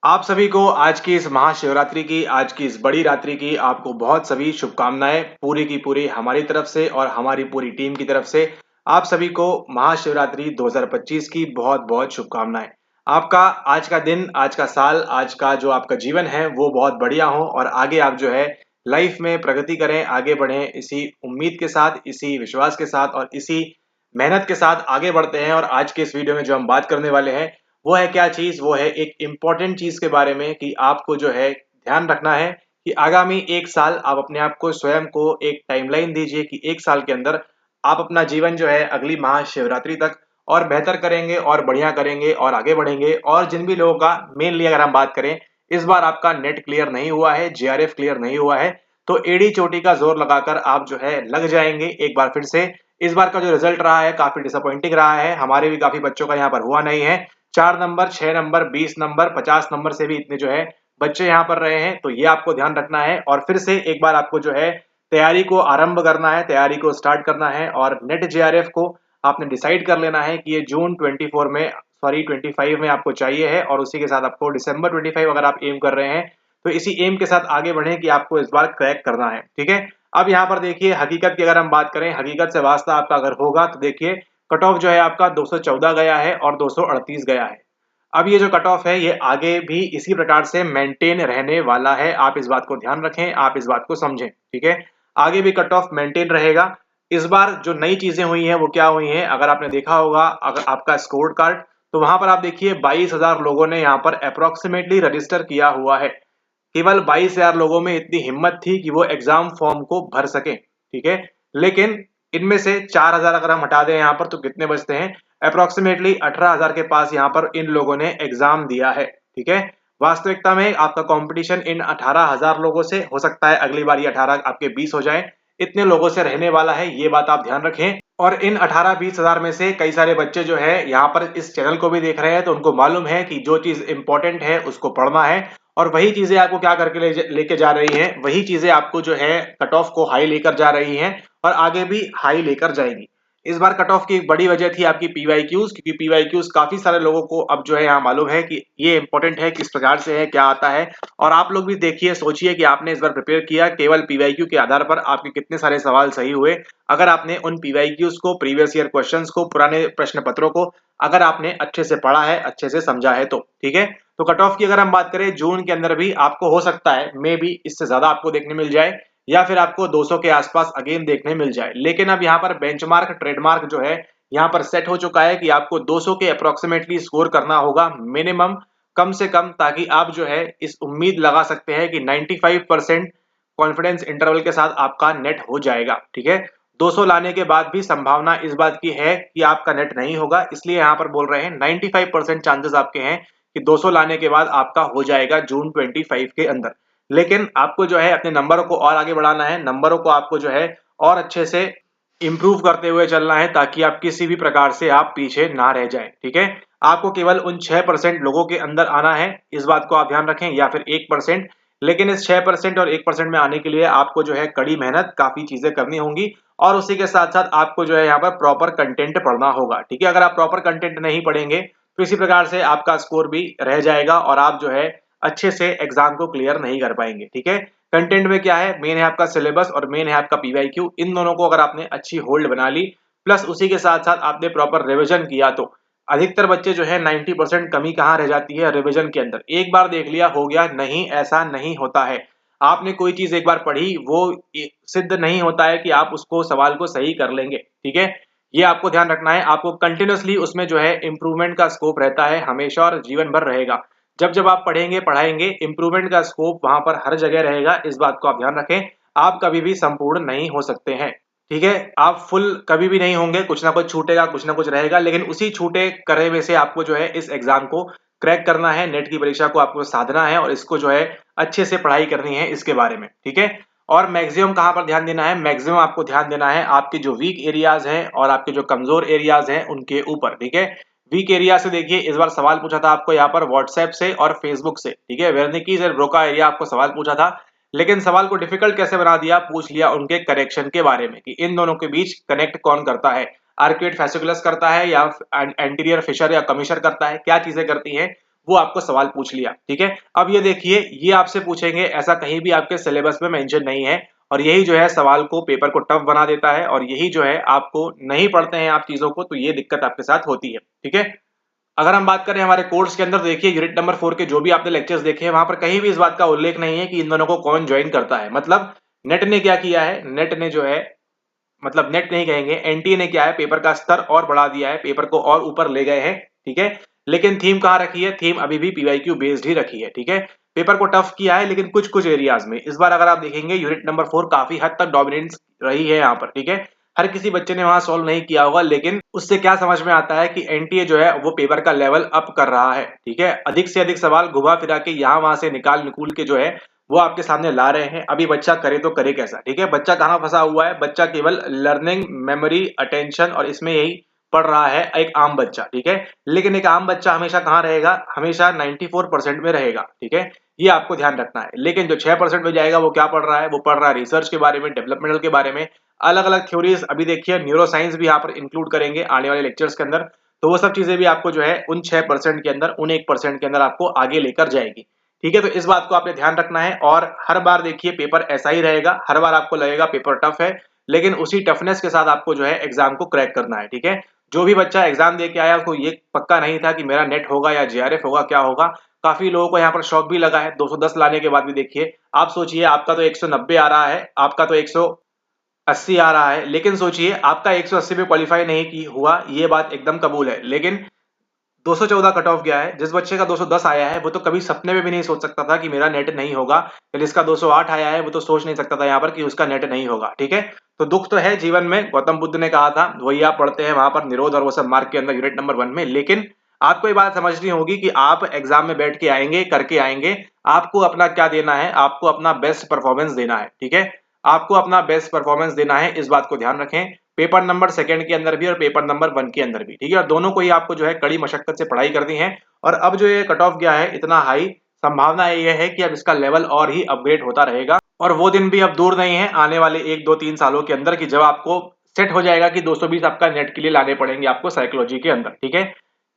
आप सभी को आज की इस महाशिवरात्रि की, आज की इस बड़ी रात्रि की आपको बहुत सभी शुभकामनाएं पूरी की पूरी हमारी तरफ से और हमारी पूरी टीम की तरफ से। आप सभी को महाशिवरात्रि 2025 की बहुत बहुत शुभकामनाएं। आपका आज का दिन, आज का साल, आज का जो आपका जीवन है वो बहुत बढ़िया हो और आगे आप जो है लाइफ में प्रगति करें, आगे बढ़ें, इसी उम्मीद के साथ, इसी विश्वास के साथ और इसी मेहनत के साथ आगे बढ़ते हैं। और आज के इस वीडियो में जो हम बात करने वाले हैं वो है क्या चीज, वो है एक इम्पोर्टेंट चीज के बारे में कि आपको जो है ध्यान रखना है कि आगामी एक साल आप अपने आप को, स्वयं को एक टाइमलाइन दीजिए कि एक साल के अंदर आप अपना जीवन जो है अगली महाशिवरात्रि तक और बेहतर करेंगे और बढ़िया करेंगे और आगे बढ़ेंगे। और जिन भी लोगों का मेनली अगर हम बात करें, इस बार आपका नेट क्लियर नहीं हुआ है, जीआरएफ क्लियर नहीं हुआ है, तो एड़ी चोटी का जोर लगाकर आप जो है लग जाएंगे एक बार फिर से। इस बार का जो रिजल्ट रहा है काफी डिसअपॉइंटिंग रहा है, हमारे भी काफी बच्चों का यहाँ पर हुआ नहीं है। 4 नंबर, 6 नंबर, 20 नंबर, 50 नंबर से भी इतने जो है बच्चे यहाँ पर रहे हैं, तो ये आपको ध्यान रखना है। और फिर से एक बार आपको जो है तैयारी को आरंभ करना है, तैयारी को स्टार्ट करना है और नेट जेआरएफ को आपने डिसाइड कर लेना है कि ये जून 24 में, सॉरी 25 में आपको चाहिए है और उसी के साथ आपको दिसंबर 25 अगर आप एम कर रहे हैं तो इसी एम के साथ आगे बढ़े कि आपको इस बार क्रैक करना है। ठीक है, अब यहाँ पर देखिए हकीकत की अगर हम बात करें, हकीकत से वास्ता आपका अगर होगा तो देखिए कट ऑफ जो है आपका 214 गया है और 238 गया है। अब ये जो कट ऑफ है ये आगे भी इसी प्रकार से मेंटेन रहने वाला है, आप इस बात को ध्यान रखें, आप इस बात को समझें। ठीक है, आगे भी कट ऑफ मेंटेन रहेगा। इस बार जो नई चीजें हुई हैं वो क्या हुई हैं, अगर आपने देखा होगा, अगर आपका स्कोर कार्ड, तो वहां पर आप देखिए 22,000 लोगों ने यहाँ पर अप्रोक्सीमेटली रजिस्टर किया हुआ है। केवल 22,000 लोगों में इतनी हिम्मत थी कि वो एग्जाम फॉर्म को भर सके। ठीक है, लेकिन इनमें से 4,000 अगर हम हटा दें यहाँ पर तो कितने बचते हैं, अप्रोक्सीमेटली 18,000 के पास यहाँ पर इन लोगों ने एग्जाम दिया है। ठीक है, वास्तविकता में आपका कंपटीशन इन 18,000 लोगों से हो सकता है अगली बार ये 18 आपके 20 हो जाए, इतने लोगों से रहने वाला है, ये बात आप ध्यान रखें। और इन 18-20 हजार में से कई सारे बच्चे जो है यहाँ पर इस चैनल को भी देख रहे हैं, तो उनको मालूम है कि जो चीज इंपॉर्टेंट है उसको पढ़ना है और वही चीजें आपको क्या करके लेके जा रही हैं, वही चीजें आपको जो है कट ऑफ को हाई लेकर जा रही हैं और आगे भी हाई लेकर जाएंगी। इस बार कट ऑफ की एक बड़ी वजह थी आपकी पीवाईक्यूज, क्योंकि पीवाईक्यूज काफी सारे लोगों को अब जो है यहाँ मालूम है कि ये इंपॉर्टेंट है, किस प्रकार से है, क्या आता है। और आप लोग भी देखिए, सोचिए कि आपने इस बार प्रिपेयर किया, केवल पीवाईक्यू के आधार पर आपके कितने सारे सवाल सही हुए अगर आपने उन पीवाईक्यूज को, प्रीवियस ईयर क्वेश्चंस को, पुराने प्रश्न पत्रों को अगर आपने अच्छे से पढ़ा है, अच्छे से समझा है तो। ठीक है, तो कट ऑफ की अगर हम बात करें जून के अंदर भी आपको हो सकता है मे बी इससे ज्यादा आपको देखने मिल जाए या फिर आपको 200 के आसपास अगेन देखने मिल जाए। लेकिन अब यहाँ पर बेंचमार्क, ट्रेडमार्क जो है यहाँ पर सेट हो चुका है कि आपको 200 के अप्रोक्सीमेटली स्कोर करना होगा मिनिमम, कम से कम, ताकि आप जो है इस उम्मीद लगा सकते हैं कि 95% कॉन्फिडेंस इंटरवल के साथ आपका नेट हो जाएगा। ठीक है, 200 लाने के बाद भी संभावना इस बात की है कि आपका नेट नहीं होगा, इसलिए यहाँ पर बोल रहे हैं 95% चांसेस आपके हैं कि 200 लाने के बाद आपका हो जाएगा जून 25 के अंदर। लेकिन आपको जो है अपने नंबरों को और आगे बढ़ाना है, नंबरों को आपको जो है और अच्छे से इंप्रूव करते हुए चलना है ताकि आप किसी भी प्रकार से आप पीछे ना रह जाएं। ठीक है, आपको केवल उन 6% लोगों के अंदर आना है, इस बात को आप ध्यान रखें, या फिर 1%। लेकिन इस 6% और 1% में आने के लिए आपको जो है कड़ी मेहनत, काफी चीजें करनी होंगी और उसी के साथ साथ आपको जो है यहाँ पर प्रॉपर कंटेंट पढ़ना होगा। ठीक है, अगर आप प्रॉपर कंटेंट नहीं पढ़ेंगे तो इसी प्रकार से आपका स्कोर भी रह जाएगा और आप जो है अच्छे से एग्जाम को क्लियर नहीं कर पाएंगे। ठीक है, कंटेंट में क्या है, मेन है आपका सिलेबस और मेन है आपका पीवाईक्यू। इन दोनों को अगर आपने अच्छी होल्ड बना ली, प्लस उसी के साथ साथ आपने प्रॉपर रिविजन किया, तो अधिकतर बच्चे जो है 90% कमी कहाँ रह जाती है, रिविजन के अंदर। एक बार देख लिया हो गया, नहीं, ऐसा नहीं होता है। आपने कोई चीज एक बार पढ़ी, वो सिद्ध नहीं होता है कि आप उसको, सवाल को सही कर लेंगे। ठीक है, ये आपको ध्यान रखना है, आपको कंटिन्यूअसली उसमें जो है इंप्रूवमेंट का स्कोप रहता है हमेशा और जीवन भर रहेगा। जब जब आप पढ़ेंगे पढ़ाएंगे, इंप्रूवमेंट का स्कोप वहां पर हर जगह रहेगा, इस बात को आप ध्यान रखें। आप कभी भी संपूर्ण नहीं हो सकते हैं। ठीक है, आप फुल कभी भी नहीं होंगे, कुछ ना कुछ छूटेगा, कुछ ना कुछ रहेगा, लेकिन उसी छूटे करे में से आपको जो है इस एग्जाम को क्रैक करना है, नेट की परीक्षा को आपको साधना है और इसको जो है अच्छे से पढ़ाई करनी है इसके बारे में। ठीक है, और मैक्सिमम कहां पर ध्यान देना है, मैक्सिमम आपको ध्यान देना है आपके जो वीक एरियाज हैं और आपके जो कमजोर एरियाज हैं उनके ऊपर। ठीक है, वीक एरिया से देखिए, इस बार सवाल पूछा था आपको यहाँ पर व्हाट्सएप से और फेसबुक से। ठीक है, वेर्निकीज और ब्रोका एरिया आपको सवाल पूछा था, लेकिन सवाल को डिफिकल्ट कैसे बना दिया, पूछ लिया उनके करेक्शन के बारे में कि इन दोनों के बीच कनेक्ट कौन करता है, आर्क्वेट फैसिकुलस करता है या एंटीरियर फिशर या कमिशर करता है, क्या चीजें करती हैं, वो आपको सवाल पूछ लिया, ठीक है। अब ये देखिए, ये आपसे पूछेंगे, ऐसा कहीं भी आपके सिलेबस में मेंशन नहीं है, और यही जो है सवाल को, पेपर को टफ बना देता है, और यही जो है आपको, नहीं पढ़ते हैं आप चीजों को तो ये दिक्कत आपके साथ होती है, ठीक है। अगर हम बात करें हमारे कोर्स के अंदर, देखिए यूनिट नंबर 4 के जो भी आपने लेक्चर्स देखे हैं, वहां पर कहीं भी इस बात का उल्लेख नहीं है कि इन दोनों को कौन ज्वाइन करता है। मतलब नेट ने क्या किया है, नेट ने जो है, मतलब नेट नहीं कहेंगे, एनटीए ने क्या है, पेपर का स्तर और बढ़ा दिया है, पेपर को और ऊपर ले गए हैं, ठीक है। लेकिन थीम कहाँ रखी है, थीम अभी भी पीवाईक्यू बेस्ड ही रखी है, ठीक है। पेपर को टफ किया है, लेकिन कुछ कुछ एरियाज में इस बार अगर आप देखेंगे, यूनिट नंबर 4 काफी हद तक डोमिनेंस रही है यहाँ पर, ठीक है। हर किसी बच्चे ने वहां सॉल्व नहीं किया होगा, लेकिन उससे क्या समझ में आता है कि एनटीए जो है वो पेपर का लेवल अप कर रहा है, ठीक है। अधिक से अधिक सवाल घुमा फिरा के यहाँ वहां से निकाल निकूल के जो है वो आपके सामने ला रहे हैं। अभी बच्चा करे तो करे कैसा, ठीक है। बच्चा कहाँ फंसा हुआ है, बच्चा केवल लर्निंग, मेमोरी, अटेंशन और इसमें यही पढ़ रहा है, एक आम बच्चा, ठीक है। लेकिन एक आम बच्चा हमेशा कहाँ रहेगा, हमेशा 94% में रहेगा, ठीक है। ये आपको ध्यान रखना है। लेकिन जो 6% में जाएगा वो क्या पढ़ रहा है, वो पढ़ रहा है रिसर्च के बारे में, डेवलपमेंटल के बारे में, अलग अलग थ्योरीज। अभी देखिए न्यूरो साइंस भी यहाँ पर इंक्लूड करेंगे आने वाले लेक्चर्स के अंदर, तो वो सब चीजें भी आपको जो है उन 6% के अंदर, उन 1% के अंदर आपको आगे लेकर जाएगी, ठीक है। तो इस बात को आपने ध्यान रखना है। और हर बार देखिए पेपर ऐसा ही रहेगा, हर बार आपको लगेगा पेपर टफ है, लेकिन उसी टफनेस के साथ आपको जो है एग्जाम को क्रैक करना है, ठीक है। जो भी बच्चा एग्जाम दे के आया उसको ये पक्का नहीं था कि मेरा नेट होगा या जेआरएफ होगा, क्या होगा। काफी लोगों को यहाँ पर शौक भी लगा है 210 लाने के बाद भी। देखिए आप सोचिए, आपका तो 190 आ रहा है, आपका तो 180 आ रहा है, लेकिन सोचिए आपका 180 पे क्वालिफाई नहीं की हुआ, ये बात एकदम कबूल है। लेकिन 214 कट ऑफ गया है, जिस बच्चे का 210 आया है वो तो कभी सपने में भी नहीं सोच सकता था कि मेरा नेट नहीं होगा। जिसका 208 आया है वो तो सोच नहीं सकता था यहाँ पर कि उसका नेट नहीं होगा, ठीक है। तो दुख तो है जीवन में, गौतम बुद्ध ने कहा था, वही आप पढ़ते हैं वहां पर निरोध और वो सब मार्ग के अंदर यूनिट नंबर 1 में। लेकिन आपको ये बात समझनी होगी कि आप एग्जाम में बैठ के आएंगे, करके आएंगे, आपको अपना क्या देना है, आपको अपना बेस्ट परफॉर्मेंस देना है, ठीक है। आपको अपना बेस्ट परफॉर्मेंस देना है, इस बात को ध्यान रखें। पेपर नंबर 2 के अंदर भी और पेपर नंबर 1 के अंदर भी, ठीक है। और दोनों को ही आपको जो है कड़ी मशक्कत से पढ़ाई करनी है। और अब जो ये कट ऑफ गया है इतना हाई, संभावना ये है कि अब इसका लेवल और ही अपग्रेड होता रहेगा, और वो दिन भी अब दूर नहीं है, आने वाले 1 2 3 सालों के अंदर, कि जब आपको सेट हो जाएगा कि 220 आपका नेट के लिए लाने पड़ेंगे आपको साइकोलॉजी के अंदर, ठीक है।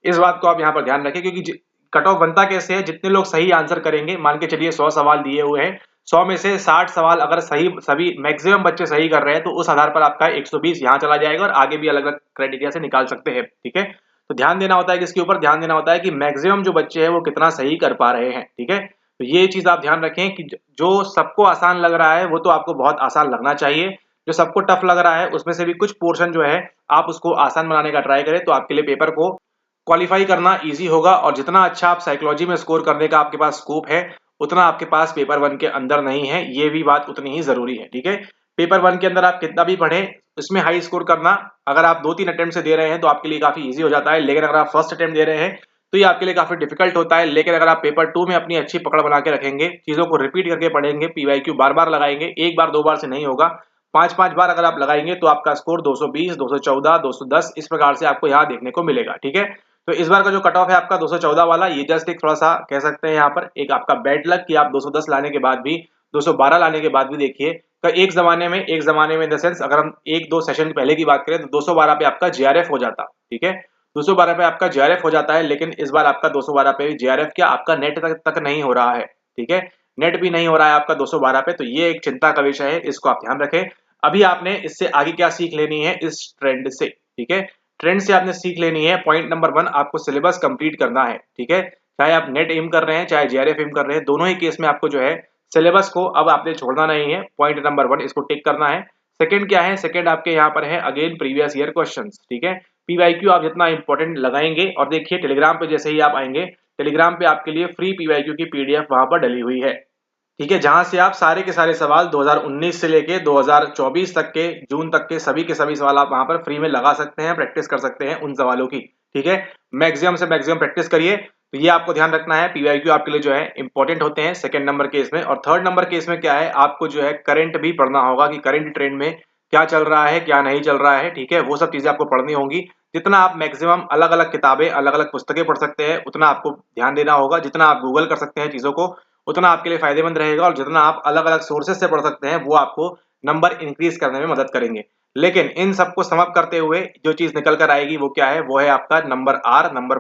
इस बात को आप यहाँ पर ध्यान रखें, क्योंकि कट ऑफ बनता कैसे है, जितने लोग सही आंसर करेंगे, मान के चलिए 100 सवाल दिए हुए हैं, 100 में से 60 सवाल अगर सही, सभी मैक्सिमम बच्चे सही कर रहे हैं, तो उस आधार पर आपका 120 यहाँ चला जाएगा, और आगे भी अलग अलग क्राइटेरिया से निकाल सकते हैं, ठीक है। तो ध्यान देना होता है कि इसके ऊपर ध्यान देना होता है कि मैक्सिमम जो बच्चे हैं वो कितना सही कर पा रहे हैं, ठीक है। तो ये चीज आप ध्यान रखें कि जो सबको आसान लग रहा है वो तो आपको बहुत आसान लगना चाहिए, जो सबको टफ लग रहा है उसमें से भी कुछ पोर्शन जो है आप उसको आसान बनाने का ट्राई करें, तो आपके लिए पेपर को क्वालिफाई करना इजी होगा। और जितना अच्छा आप साइकोलॉजी में स्कोर करने का आपके पास स्कोप है, उतना आपके पास पेपर 1 के अंदर नहीं है, ये भी बात उतनी ही जरूरी है, ठीक है। पेपर 1 के अंदर आप कितना भी पढ़े, इसमें हाई स्कोर करना, अगर आप 2 3 अटेम्प्ट से दे रहे हैं तो आपके लिए काफी इजी हो जाता है। लेकिन अगर आप फर्स्ट अटेम्प्ट दे रहे हैं तो ये आपके लिए काफी डिफिकल्ट होता है। लेकिन अगर आप पेपर 2 में अपनी अच्छी पकड़ बना के रखेंगे, चीजों को रिपीट करके पढ़ेंगे, पीवाईक्यू बार बार लगाएंगे, एक बार 2 बार से नहीं होगा, 5 5 बार अगर आप लगाएंगे, तो आपका स्कोर 220 214 210 इस प्रकार से आपको यहाँ देखने को मिलेगा, ठीक है। तो इस बार का जो कट ऑफ है आपका 214 वाला, ये जस्ट एक थोड़ा सा कह सकते हैं यहाँ पर एक आपका बैड लक, कि आप 210 लाने के बाद भी, 212 लाने के बाद भी देखिए, तो एक जमाने में इन द सेंस, अगर हम 1 2 सेशन पहले की बात करें तो 212 पे आपका जेआरएफ हो जाता, ठीक है। 212 पे आपका जेआरएफ हो जाता है, लेकिन इस बार आपका 212 पे जेआरएफ क्या, आपका नेट तक नहीं हो रहा है, ठीक है। नेट भी नहीं हो रहा है आपका 212 पे, तो ये एक चिंता का विषय है, इसको आप ध्यान रखें। अभी आपने इससे आगे क्या सीख लेनी है, इस ट्रेंड से, ठीक है। ट्रेंड से आपने सीख लेनी है, पॉइंट नंबर 1 आपको सिलेबस कंप्लीट करना है, ठीक है। चाहे आप नेट एम कर रहे हैं, चाहे जेआरएफ एम कर रहे हैं, दोनों ही केस में आपको जो है सिलेबस को अब आपने छोड़ना नहीं है। पॉइंट नंबर 1 इसको टिक करना है। सेकंड क्या है, सेकंड आपके यहाँ पर है अगेन प्रीवियस ईयर क्वेश्चंस, ठीक है। पीवाईक्यू आप जितना इंपॉर्टेंट लगाएंगे, और देखिए टेलीग्राम पे जैसे ही आप आएंगे, टेलीग्राम पे आपके लिए फ्री पीवाईक्यू की पीडीएफ वहां पर डली हुई है, ठीक है, जहां से आप सारे के सारे सवाल 2019 से लेके 2024 तक के, जून तक के सभी सवाल आप वहां पर फ्री में लगा सकते हैं, प्रैक्टिस कर सकते हैं उन सवालों की, ठीक है। मैक्सिमम से मैक्सिमम प्रैक्टिस करिए। तो ये आपको ध्यान रखना है, पीवाईक्यू आपके लिए जो है इंपॉर्टेंट होते हैं सेकंड नंबर केस में। और थर्ड नंबर केस में क्या है, आपको जो है करंट भी पढ़ना होगा कि करंट ट्रेंड में क्या चल रहा है, क्या नहीं चल रहा है, ठीक है। वो सब चीजें आपको पढ़नी होंगी। जितना आप मैक्सिमम अलग अलग किताबें, अलग अलग पुस्तकें पढ़ सकते हैं, उतना आपको ध्यान देना होगा। जितना आप गूगल कर सकते हैं चीजों को, उतना आपके लिए फायदेमंद रहेगा। और जितना आप अलग अलग सोर्सेज से पढ़ सकते हैं, वो आपको नंबर इंक्रीज करने में मदद करेंगे। लेकिन इन सबको समअप करते हुए जो चीज निकल कर आएगी वो क्या है, वो है आपका नंबर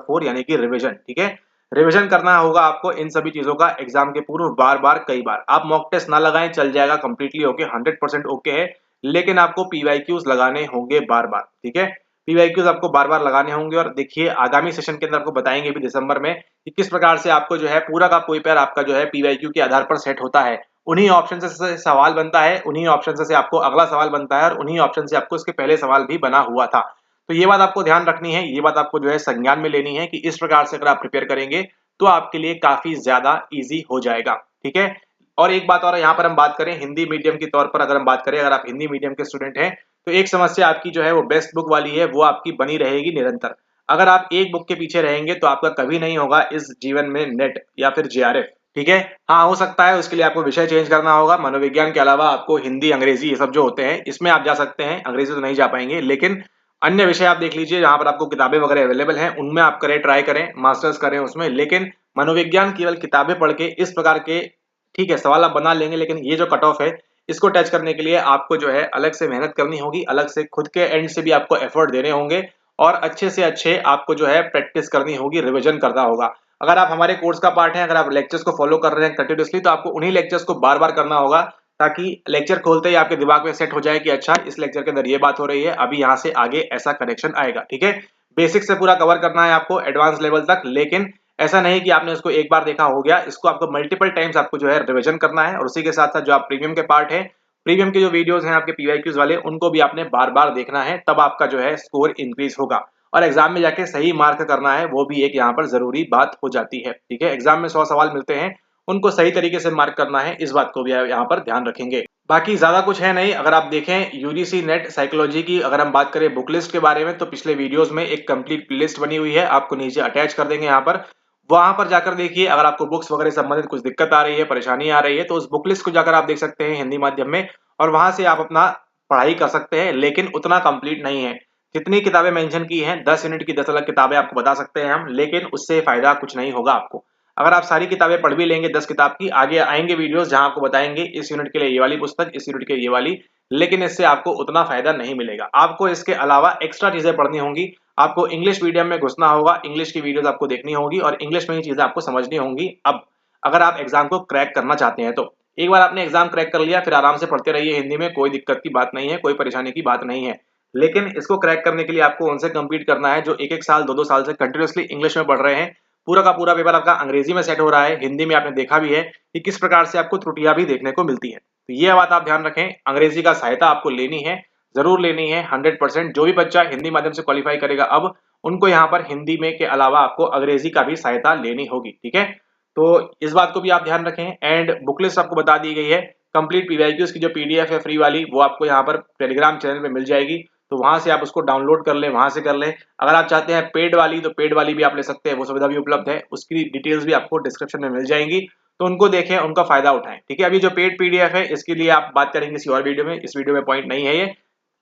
4 यानी कि रिवीजन, ठीक है। रिवीजन करना होगा आपको इन सभी चीजों का एग्जाम के पूर्व बार बार कई बार। आप मॉक टेस्ट ना लगाएं, चल जाएगा, कंप्लीटली ओके, 100% ओके है, लेकिन आपको पीवाईक्यूज लगाने होंगे बार बार। ठीक है, पीवाईक्यूज आपको बार बार लगाने होंगे। और देखिए आगामी सेशन के अंदर आपको बताएंगे भी दिसंबर में कि किस प्रकार से आपको जो है पूरा का पेपर आपका जो है पीवाईक्यू के आधार पर सेट होता है। उन्हीं ऑप्शन से सवाल बनता है, उन्हीं ऑप्शन से आपको अगला सवाल बनता है, और उन्हीं ऑप्शन से आपको इसके पहले सवाल भी बना हुआ था। तो ये बात आपको ध्यान रखनी है, ये बात आपको जो है संज्ञान में लेनी है कि इस प्रकार से अगर आप प्रिपेयर करेंगे तो आपके लिए काफी ज्यादा इजी हो जाएगा। ठीक है, और एक बात और यहाँ पर हम बात करें हिंदी मीडियम के तौर पर, अगर हम बात करें, अगर आप हिंदी मीडियम के स्टूडेंट हैं तो एक समस्या आपकी जो है वो बेस्ट बुक वाली है, वो आपकी बनी रहेगी निरंतर। अगर आप एक बुक के पीछे रहेंगे तो आपका कभी नहीं होगा इस जीवन में नेट या फिर जेआरएफ। ठीक है, हाँ हो सकता है उसके लिए आपको विषय चेंज करना होगा, मनोविज्ञान के अलावा आपको हिंदी अंग्रेजी ये सब जो होते हैं इसमें आप जा सकते हैं, अंग्रेजी तो नहीं जा पाएंगे, लेकिन अन्य विषय आप देख लीजिए जहां पर आपको किताबें वगैरह अवेलेबल हैं उनमें आप करें, ट्राई करें, मास्टर्स करें उसमें। लेकिन मनोविज्ञान केवल किताबें पढ़ के इस प्रकार के, ठीक है, सवाल आप बना लेंगे, लेकिन ये जो कट ऑफ है इसको टच करने के लिए आपको जो है अलग से मेहनत करनी होगी, अलग से खुद के एंड से भी आपको एफर्ट देने होंगे, और अच्छे से अच्छे आपको जो है प्रैक्टिस करनी होगी, रिवीजन करना होगा। अगर आप हमारे कोर्स का पार्ट है, अगर आप लेक्चर्स को फॉलो कर रहे हैं कंटिन्यूसली, तो आपको उन्हीं लेक्चर्स को बार बार करना होगा, ताकि लेक्चर खोलते ही आपके दिमाग में सेट हो जाए कि अच्छा इस लेक्चर के अंदर ये बात हो रही है, अभी यहाँ से आगे ऐसा कनेक्शन आएगा। ठीक है, बेसिक से पूरा कवर करना है आपको एडवांस लेवल तक, लेकिन ऐसा नहीं कि आपने उसको एक बार देखा हो गया, इसको आपको मल्टीपल टाइम्स आपको जो है रिवीजन करना है। और उसी के साथ साथ जो आप प्रीमियम के पार्ट है, प्रीमियम के जो वीडियोस हैं आपके पीवाईक्यूज वाले, उनको भी आपने बार बार देखना है, तब आपका जो है स्कोर इंक्रीज होगा। और एग्जाम में जाके सही मार्क करना है, वो भी एक यहाँ पर जरूरी बात हो जाती है। ठीक है, एग्जाम में 100 सवाल मिलते हैं, उनको सही तरीके से मार्क करना है, इस बात को भी यहाँ पर ध्यान रखेंगे। बाकी ज्यादा कुछ है नहीं। अगर आप देखें यूजीसी नेट साइकोलॉजी की अगर हम बात करें बुक लिस्ट के बारे में, तो पिछले वीडियोस में एक कंप्लीट लिस्ट बनी हुई है, आपको नीचे अटैच कर देंगे यहाँ पर, वहां पर जाकर देखिए। अगर आपको बुक्स वगैरह संबंधित कुछ दिक्कत आ रही है, परेशानी आ रही है, तो उस बुक लिस्ट को जाकर आप देख सकते हैं हिंदी माध्यम में, और वहां से आप अपना पढ़ाई कर सकते हैं। लेकिन उतना कंप्लीट नहीं है, जितनी किताबें मेंशन की हैं 10 यूनिट की 10 अलग किताबें आपको बता सकते हैं हम, लेकिन उससे फायदा कुछ नहीं होगा आपको। अगर आप सारी किताबें पढ़ भी लेंगे 10 किताब की, आगे आएंगे वीडियोस जहां आपको बताएंगे इस यूनिट के लिए ये वाली पुस्तक, इस यूनिट के लिए ये वाली, लेकिन इससे आपको उतना फायदा नहीं मिलेगा। आपको इसके अलावा एक्स्ट्रा चीजें पढ़नी होंगी, आपको इंग्लिश मीडियम में घुसना होगा, इंग्लिश की वीडियोस आपको देखनी होगी, और इंग्लिश में ही चीजें आपको समझनी होंगी। अब अगर आप एग्जाम को क्रैक करना चाहते हैं तो एक बार आपने एग्जाम क्रैक कर लिया, फिर आराम से पढ़ते रहिए हिंदी में, कोई दिक्कत की बात नहीं है, कोई परेशानी की बात नहीं है। लेकिन इसको क्रैक करने के लिए आपको उनसे कम्पीट करना है जो एक एक साल, दो दो साल से कंटिन्यूसली इंग्लिश में पढ़ रहे हैं। पूरा का पूरा पेपर आपका अंग्रेजी में सेट हो रहा है, हिंदी में आपने देखा भी है कि किस प्रकार से आपको त्रुटियां भी देखने को मिलती है। तो ये बात आप ध्यान रखें, अंग्रेजी का सहायता आपको लेनी है, जरूर लेनी है 100%। जो भी बच्चा हिंदी माध्यम से क्वालिफाई करेगा अब, उनको यहाँ पर हिंदी में के अलावा आपको अंग्रेजी का भी सहायता लेनी होगी। ठीक है, तो इस बात को भी आप ध्यान रखें। एंड बुक लिस्ट आपको बता दी गई है, कंप्लीट पीवाईक्यूज की जो पीडीएफ है फ्री वाली, वो आपको यहाँ पर टेलीग्राम चैनल पे मिल जाएगी, तो वहां से आप उसको डाउनलोड कर लें, वहां से कर लें। अगर आप चाहते हैं पेड वाली, तो पेड वाली भी आप ले सकते हैं, वो सुविधा भी उपलब्ध है, उसकी डिटेल्स भी आपको डिस्क्रिप्शन में मिल जाएंगी, तो उनको देखें, उनका फायदा उठाएं। ठीक है, अभी जो पेड पीडीएफ है इसके लिए आप बात करेंगे किसी और वीडियो में, इस वीडियो में पॉइंट नहीं है ये।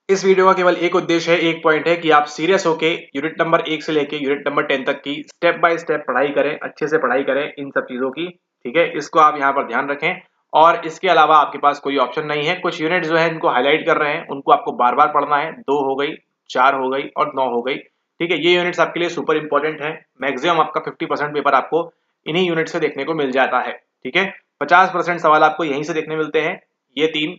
इस वीडियो का केवल एक उद्देश्य है, एक पॉइंट है कि आप सीरियस होके यूनिट नंबर 1 से लेके यूनिट नंबर 10 तक की स्टेप बाय स्टेप पढ़ाई करें, अच्छे से पढ़ाई करें इन सब चीजों की। ठीक है, इसको आप यहाँ पर ध्यान रखें। और इसके अलावा आपके पास कोई ऑप्शन नहीं है। कुछ यूनिट जो है इनको हाईलाइट कर रहे हैं, उनको आपको बार बार पढ़ना है, 2 हो गई, 4 हो गई और 9 हो गई। ठीक है, ये यूनिट्स आपके लिए सुपर इंपॉर्टेंट है। मैक्सिमम आपका 50% पेपर आपको इन्हीं यूनिट से देखने को मिल जाता है। ठीक है, 50% सवाल आपको यहीं से देखने मिलते हैं, ये 3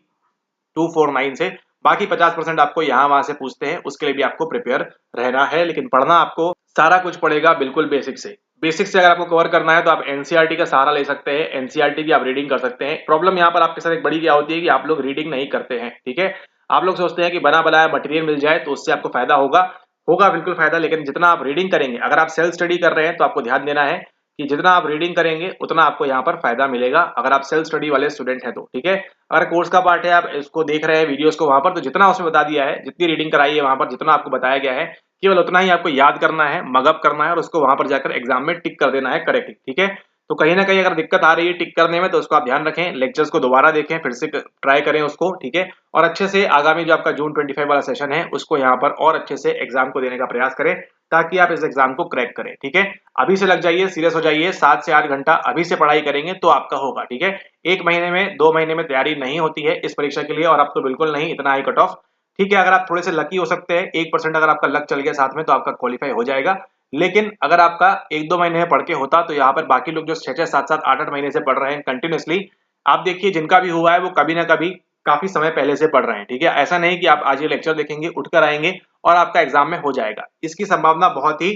249 से। बाकी 50% आपको यहाँ वहां से पूछते हैं, उसके लिए भी आपको प्रिपेयर रहना है। लेकिन पढ़ना आपको सारा कुछ पड़ेगा बिल्कुल बेसिक से। बेसिक से अगर आपको कवर करना है तो आप एनसीईआरटी का सहारा ले सकते हैं, एनसीईआरटी की आप रीडिंग कर सकते हैं। प्रॉब्लम यहाँ पर आपके साथ एक बड़ी क्या होती है कि आप लोग रीडिंग नहीं करते हैं। ठीक है, आप लोग सोचते हैं कि बना बनाया मटेरियल मिल जाए तो उससे आपको फायदा होगा, होगा बिल्कुल फायदा, लेकिन जितना आप रीडिंग करेंगे, अगर आप सेल्फ स्टडी कर रहे हैं तो आपको ध्यान देना है कि जितना आप रीडिंग करेंगे उतना आपको यहाँ पर फायदा मिलेगा, अगर आप सेल्फ स्टडी वाले स्टूडेंट हैं तो। ठीक है, अगर कोर्स का पार्ट है, आप इसको देख रहे हैं वीडियोस को वहां पर, तो जितना उसमें बता दिया है, जितनी रीडिंग कराई है वहां पर, जितना आपको बताया गया है, केवल उतना ही आपको याद करना है, मगअप करना है, और उसको वहां पर जाकर एग्जाम में टिक कर देना है करेक्टली। ठीक है, तो कहीं ना कहीं अगर दिक्कत आ रही है टिक करने में, तो उसको आप ध्यान रखें, लेक्चर्स को दोबारा देखें, फिर से ट्राई करें उसको। ठीक है, और अच्छे से आगामी जो आपका जून 25 वाला सेशन है उसको यहाँ पर और अच्छे से एग्जाम को देने का प्रयास करें, ताकि आप इस एग्जाम को क्रैक करें। ठीक है, अभी से लग जाइए, सीरियस हो जाइए, 7 से 8 घंटा अभी से पढ़ाई करेंगे तो आपका होगा। ठीक है, 1 महीने में 2 महीने में तैयारी नहीं होती है इस परीक्षा के लिए, और अब तो बिल्कुल नहीं, इतना हाई कट ऑफ। ठीक है, अगर आप थोड़े से लकी हो सकते हैं, 1% अगर आपका लक चल गया साथ में, तो आपका क्वालिफाई हो जाएगा। लेकिन अगर आपका 1-2 महीने में पढ़ के होता तो यहाँ पर बाकी लोग जो 6-6, 7-7, 8-8 महीने से पढ़ रहे हैं कंटिन्यूअसली, आप देखिए जिनका भी हुआ है वो कभी ना कभी काफी समय पहले से पढ़ रहे हैं, ठीक है। ऐसा नहीं कि आप आज ये लेक्चर देखेंगे, उठकर आएंगे और आपका एग्जाम में हो जाएगा। इसकी संभावना बहुत ही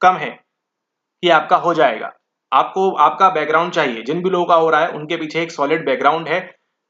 कम है कि आपका हो जाएगा। आपको आपका बैकग्राउंड चाहिए, जिन भी लोगों का हो रहा है उनके पीछे एक सॉलिड बैकग्राउंड है,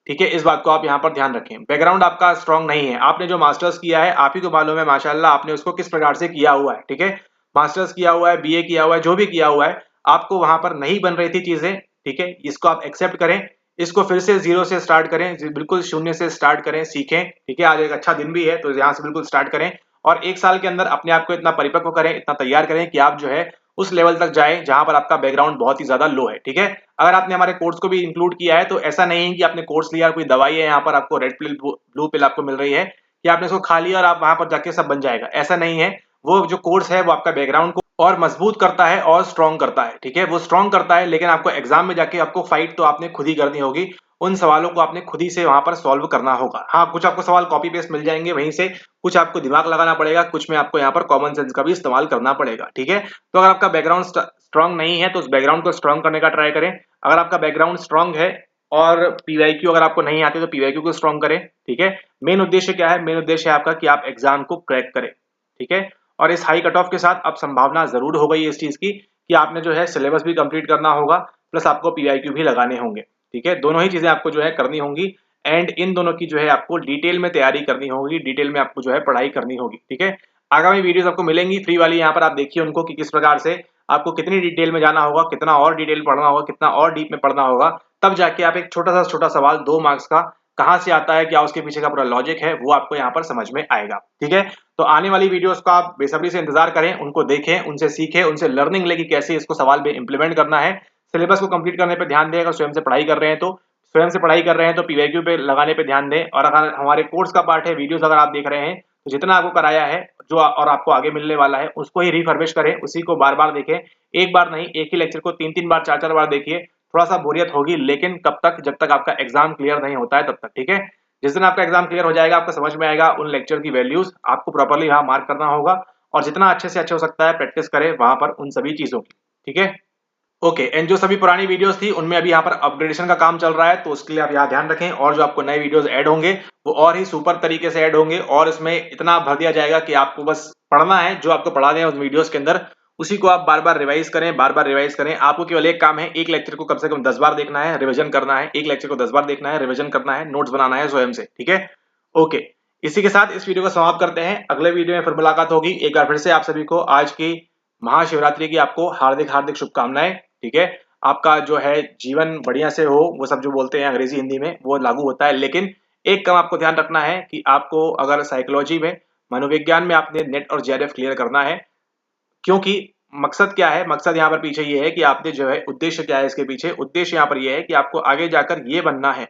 ठीक है। इस बात को आप यहाँ पर ध्यान रखें। बैकग्राउंड आपका स्ट्रांग नहीं है, आपने जो मास्टर्स किया है आप ही को मालूम है माशाल्लाह आपने उसको किस प्रकार से किया हुआ है, ठीक है। मास्टर्स किया हुआ है, बीए किया हुआ है, जो भी किया हुआ है, आपको वहां पर नहीं बन रही थी चीजें, ठीक है। इसको आप एक्सेप्ट करें, इसको फिर से जीरो से स्टार्ट करें, बिल्कुल शून्य से स्टार्ट करें, सीखें, ठीक है। आज एक अच्छा दिन भी है तो यहाँ से बिल्कुल स्टार्ट करें और 1 साल के अंदर अपने आप को इतना परिपक्व करें, इतना तैयार करें कि आप जो है उस लेवल तक जाए जहां पर आपका बैकग्राउंड बहुत ही ज्यादा लो है, ठीक है। अगर आपने हमारे कोर्स को भी इंक्लूड किया है तो ऐसा नहीं है कि आपने कोर्स लिया, कोई दवाई है यहाँ पर आपको रेड पिल ब्लू पिल आपको मिल रही है कि आपने इसको खा लिया और आप वहां पर जाके सब बन जाएगा, ऐसा नहीं है। वो जो कोर्स है वो आपका बैकग्राउंड को और मजबूत करता है और स्ट्रॉन्ग करता है, ठीक है। वो स्ट्रॉन्ग करता है, लेकिन आपको एग्जाम में जाके आपको फाइट तो आपने खुद ही करनी होगी, उन सवालों को आपने खुद ही से वहां पर सॉल्व करना होगा। हाँ, कुछ आपको सवाल कॉपी पेस्ट मिल जाएंगे वहीं से, कुछ आपको दिमाग लगाना पड़ेगा, कुछ में आपको यहाँ पर कॉमन सेंस का भी इस्तेमाल करना पड़ेगा, ठीक है। तो अगर आपका बैकग्राउंड स्ट्रांग नहीं है तो उस बैकग्राउंड को स्ट्रांग करने का ट्राई करें। अगर आपका बैकग्राउंड स्ट्रांग है और पीवाईक्यू अगर आपको नहीं आते तो पीवाईक्यू को स्ट्रांग करें, ठीक है। मेन उद्देश्य क्या है? मेन उद्देश्य है आपका कि आप एग्जाम को क्रैक करें, ठीक है। और इस हाई कट ऑफ के साथ अब संभावना जरूर हो गई इस चीज की कि आपने जो है सिलेबस भी कंप्लीट करना होगा, प्लस आपको पीवाईक्यू भी लगाने होंगे, ठीक है। दोनों ही चीजें आपको जो है करनी होंगी एंड इन दोनों की जो है आपको डिटेल में तैयारी करनी होगी, डिटेल में आपको जो है पढ़ाई करनी होगी, ठीक है। आगामी वीडियोस आपको मिलेंगी फ्री वाली, यहाँ पर आप देखिए उनको कि किस प्रकार से आपको कितनी डिटेल में जाना होगा, कितना और डिटेल पढ़ना होगा, कितना और डीप में पढ़ना होगा, तब जाके आप एक छोटा सवाल 2 मार्क्स का कहाँ से आता है, क्या उसके पीछे का पूरा लॉजिक है, वो आपको यहाँ पर समझ में आएगा, ठीक है। तो आने वाली वीडियोस का आप बेसब्री से इंतजार करें, उनको देखें, उनसे सीखें, उनसे लर्निंग लें कि कैसे इसको सवाल में इंप्लीमेंट करना है। सिलेबस को कंप्लीट करने पे ध्यान दें, अगर स्वयं से पढ़ाई कर रहे हैं तो स्वयं से पढ़ाई कर रहे हैं तो पीवाईक्यू पे लगाने पे ध्यान दें। और अगर हमारे कोर्स का पार्ट है, वीडियोस अगर आप देख रहे हैं तो जितना आपको कराया है जो और आपको आगे मिलने वाला है उसको ही रिफर्बिश करें, उसी को बार बार देखें। एक बार नहीं, एक ही लेक्चर को 3-3 बार 4-4 बार देखिए। थोड़ा सा बोरियत होगी, लेकिन कब तक? जब तक आपका एग्जाम क्लियर नहीं होता है तब तक, ठीक है। जिस दिन आपका एग्जाम क्लियर हो जाएगा आपको समझ में आएगा उन लेक्चर की वैल्यूज, आपको प्रॉपर्ली वहां मार्क करना होगा और जितना अच्छे से अच्छा हो सकता है प्रैक्टिस करें वहां पर उन सभी चीजों की, ठीक है। ओके, एंड जो सभी पुरानी वीडियोस थी उनमें अभी यहाँ पर अपग्रेडेशन का काम चल रहा है, तो उसके लिए आप यहाँ ध्यान रखें। और जो आपको नए वीडियोस ऐड होंगे वो और ही सुपर तरीके से ऐड होंगे और इसमें इतना भर दिया जाएगा कि आपको बस पढ़ना है, जो आपको पढ़ा दें उस वीडियोस के अंदर उसी को आप बार बार रिवाइज करें, बार बार रिवाइज करें। आपको केवल एक काम है, एक लेक्चर को कम से कम 10 बार देखना है, रिविजन करना है। एक लेक्चर को 10 बार देखना है, रिविजन करना है, नोट्स बनाना है स्वयं से, ठीक है। ओके, इसी के साथ इस वीडियो को समाप्त करते हैं। अगले वीडियो में फिर मुलाकात होगी। एक बार फिर से आप सभी को आज की महाशिवरात्रि की आपको हार्दिक हार्दिक शुभकामनाएं, ठीक है। आपका जो है जीवन बढ़िया से हो, वो सब जो बोलते हैं अंग्रेजी हिंदी में वो लागू होता है, लेकिन एक काम आपको ध्यान रखना है कि आपको अगर साइकोलॉजी में, मनोविज्ञान में आपने नेट और जेआरएफ क्लियर करना है, क्योंकि मकसद क्या है? मकसद यहाँ पर पीछे ये है कि आपने जो है उद्देश्य क्या है इसके पीछे? उद्देश्य यहाँ पर ये है कि आपको आगे जाकर ये बनना है।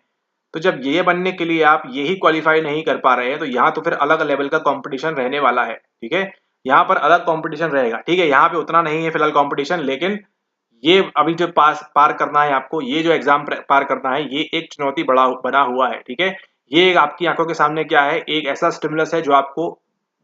तो जब ये बनने के लिए आप यही क्वालिफाई नहीं कर पा रहे हैं तो यहाँ तो फिर अलग लेवल का कंपटीशन रहने वाला है, ठीक है। यहाँ पर अलग कंपटीशन रहेगा, ठीक है। यहाँ पे उतना नहीं है फिलहाल कंपटीशन, लेकिन ये अभी जो पार करना है आपको, ये जो एग्जाम पार करना है, ये एक चुनौती बना हुआ है, ठीक है। ये आपकी आंखों के सामने क्या है? एक ऐसा स्टिमुलस है जो आपको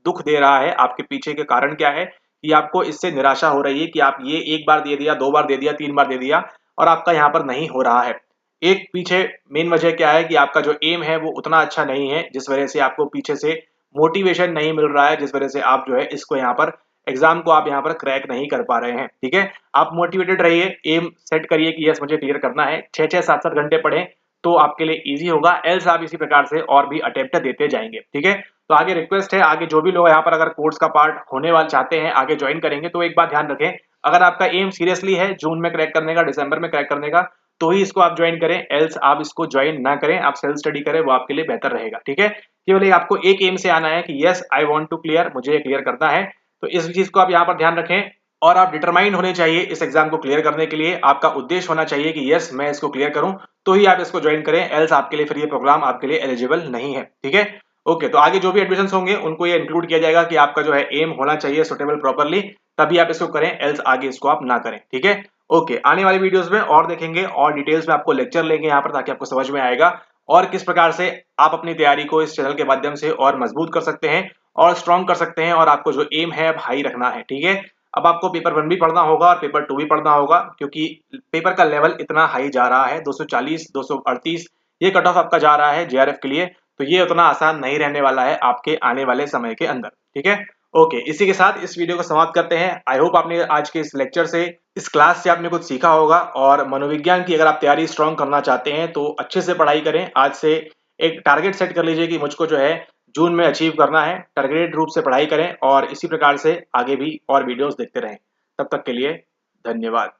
दुख दे रहा है। आपके पीछे के कारण क्या है कि आपको इससे निराशा हो रही है कि आप ये 1 बार दे दिया, 2 बार दे दिया, 3 बार दे दिया और आपका यहाँ पर नहीं हो रहा है। एक पीछे मेन वजह क्या है कि आपका जो एम है वो उतना अच्छा नहीं है, जिस वजह से आपको पीछे से मोटिवेशन नहीं मिल रहा है, जिस वजह से आप जो है इसको यहाँ पर एग्जाम को आप यहाँ पर क्रैक नहीं कर पा रहे हैं, ठीक है। आप मोटिवेटेड रहिए, एम सेट करिए कि यस मुझे क्लियर करना है। 6-6, 7-7 घंटे पढ़ें तो आपके लिए इजी होगा, एल्स आप इसी प्रकार से और भी अटेम्प्ट देते जाएंगे, ठीक है। तो आगे रिक्वेस्ट है, आगे जो भी लोग यहाँ पर अगर कोर्स का पार्ट होने वाले चाहते हैं, आगे ज्वाइन करेंगे, तो एक बात ध्यान रखें, अगर आपका एम सीरियसली है जून में क्रैक करने का, दिसंबर में क्रैक करने का, तो ही इसको आप ज्वाइन करें, एल्स आप इसको ज्वाइन ना करें, आप सेल्फ स्टडी करें, वो आपके लिए बेहतर रहेगा, ठीक है। केवल आपको एक एम से आना है कि yes I want to clear, मुझे क्लियर करना है। तो इस चीज को आप यहाँ पर ध्यान रखें और आप डिटरमाइंड होने चाहिए इस एग्जाम को क्लियर करने के लिए। आपका उद्देश्य होना चाहिए कि यस मैं इसको क्लियर करूं, तो ही आप इसको ज्वाइन करें, एल्स आपके लिए फिर ये प्रोग्राम आपके लिए एलिजिबल नहीं है, ठीक है। ओके, तो आगे जो भी एडमिशन होंगे उनको ये इंक्लूड किया जाएगा कि आपका जो है एम होना चाहिए सुटेबल प्रॉपरली, तभी आप इसको करें, एल्स आगे इसको आप ना करें, ठीक है। ओके, आने वाली वीडियोस में और देखेंगे और डिटेल्स में आपको लेक्चर लेंगे यहाँ पर, ताकि आपको समझ में आएगा और किस प्रकार से आप अपनी तैयारी को इस चैनल के माध्यम से और मजबूत कर सकते हैं और स्ट्रॉन्ग कर सकते हैं, और आपको जो एम है हाई रखना है, ठीक है। अब आपको पेपर 1 भी पढ़ना होगा और पेपर 2 भी पढ़ना होगा, क्योंकि पेपर का लेवल इतना हाई जा रहा है, 240, 238 ये कट ऑफ आपका जा रहा है जेआरएफ के लिए। तो ये उतना आसान नहीं रहने वाला है आपके आने वाले समय के अंदर, ठीक है। ओके, इसी के साथ इस वीडियो को समाप्त करते हैं। आई होप आपने आज के इस लेक्चर से, इस क्लास से आपने कुछ सीखा होगा, और मनोविज्ञान की अगर आप तैयारी स्ट्रांग करना चाहते हैं तो अच्छे से पढ़ाई करें। आज से एक टारगेट सेट कर लीजिए कि मुझको जो है जून में अचीव करना है। टारगेटेड रूप से पढ़ाई करें और इसी प्रकार से आगे भी और वीडियोस देखते रहें। तब तक के लिए धन्यवाद।